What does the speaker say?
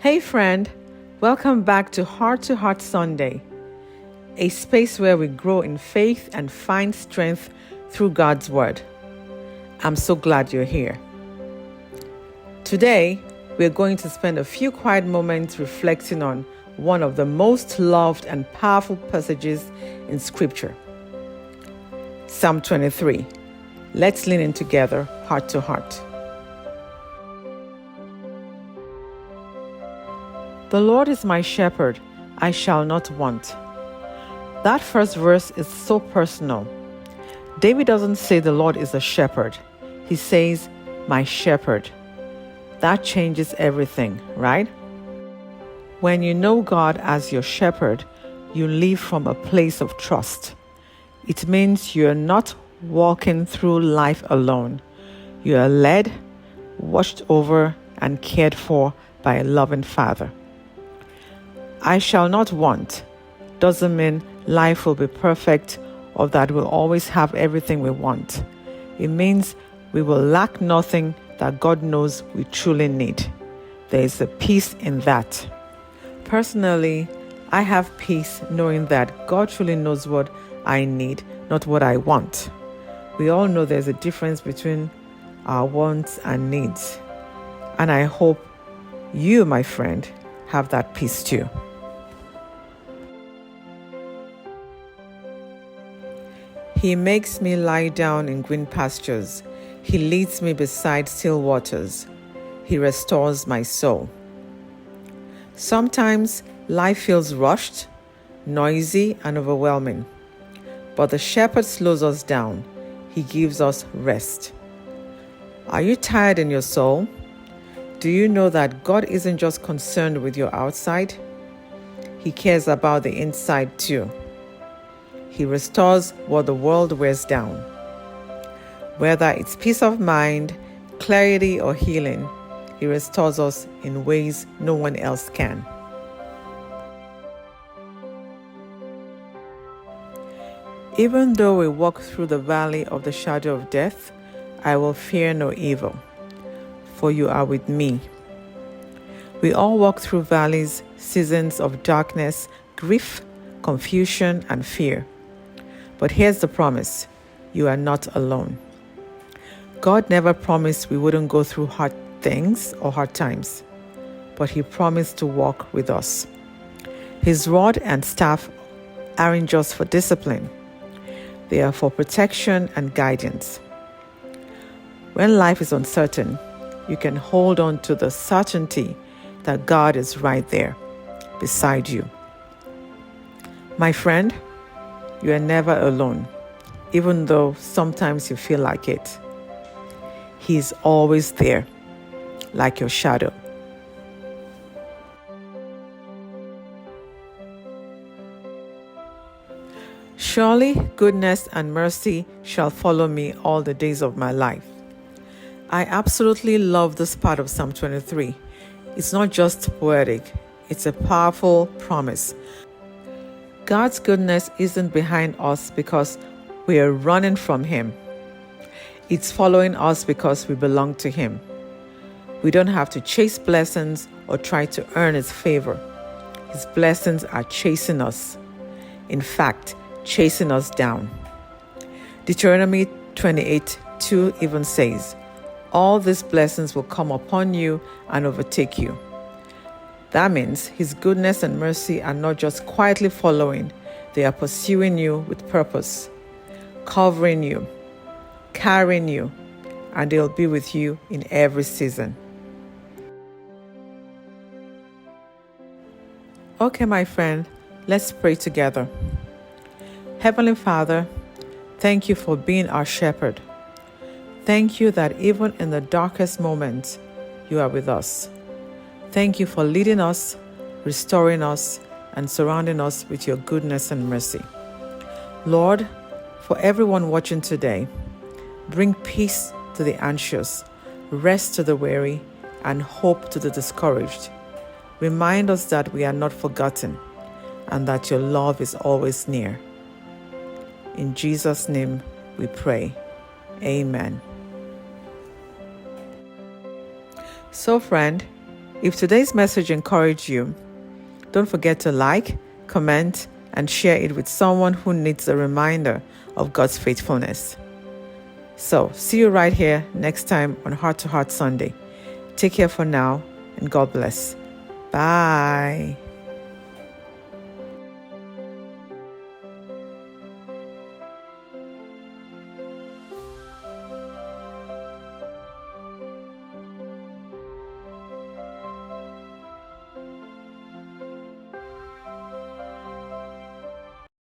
Hey friend, welcome back to Heart Sunday, a space where we grow in faith and find strength through God's Word. I'm so glad you're here. Today, we're going to spend a few quiet moments reflecting on one of the most loved and powerful passages in Scripture, Psalm 23. Let's lean in together, heart to heart. The Lord is my shepherd, I shall not want. That first verse is so personal. David doesn't say the Lord is a shepherd. He says, my shepherd. That changes everything, right? When you know God as your shepherd, you live from a place of trust. It means you're not walking through life alone. You are led, watched over, and cared for by a loving Father. I shall not want doesn't mean life will be perfect or that we'll always have everything we want. It means we will lack nothing that God knows we truly need. There is a peace in that. Personally, I have peace knowing that God truly knows what I need, not what I want. We all know there's a difference between our wants and needs. And I hope you, my friend, have that peace too. He makes me lie down in green pastures. He leads me beside still waters. He restores my soul. Sometimes life feels rushed, noisy, and overwhelming. But the shepherd slows us down. He gives us rest. Are you tired in your soul? Do you know that God isn't just concerned with your outside? He cares about the inside too. He restores what the world wears down. Whether it's peace of mind, clarity, or healing, He restores us in ways no one else can. Even though we walk through the valley of the shadow of death, I will fear no evil, for you are with me. We all walk through valleys, seasons of darkness, grief, confusion, and fear. But here's the promise, you are not alone. God never promised we wouldn't go through hard things or hard times, but He promised to walk with us. His rod and staff aren't just for discipline, they are for protection and guidance. When life is uncertain, you can hold on to the certainty that God is right there, beside you. My friend, you are never alone, even though sometimes you feel like it. He is always there, like your shadow. Surely goodness and mercy shall follow me all the days of my life. I absolutely love this part of Psalm 23. It's not just poetic, it's a powerful promise. God's goodness isn't behind us because we are running from Him. It's following us because we belong to Him. We don't have to chase blessings or try to earn His favor. His blessings are chasing us. In fact, chasing us down. Deuteronomy 28:2 even says, all these blessings will come upon you and overtake you. That means His goodness and mercy are not just quietly following, they are pursuing you with purpose, covering you, carrying you, and they'll be with you in every season. Okay, my friend, let's pray together. Heavenly Father, thank you for being our shepherd. Thank you that even in the darkest moments, you are with us. Thank you for leading us, restoring us, and surrounding us with your goodness and mercy. Lord, for everyone watching today, bring peace to the anxious, rest to the weary, and hope to the discouraged. Remind us that we are not forgotten and that your love is always near. In Jesus' name we pray. Amen. So friend, If today's message encouraged you, don't forget to like, comment, and share it with someone who needs a reminder of God's faithfulness. So, see you right here next time on Heart to Heart Sunday. Take care for now, and God bless. Bye.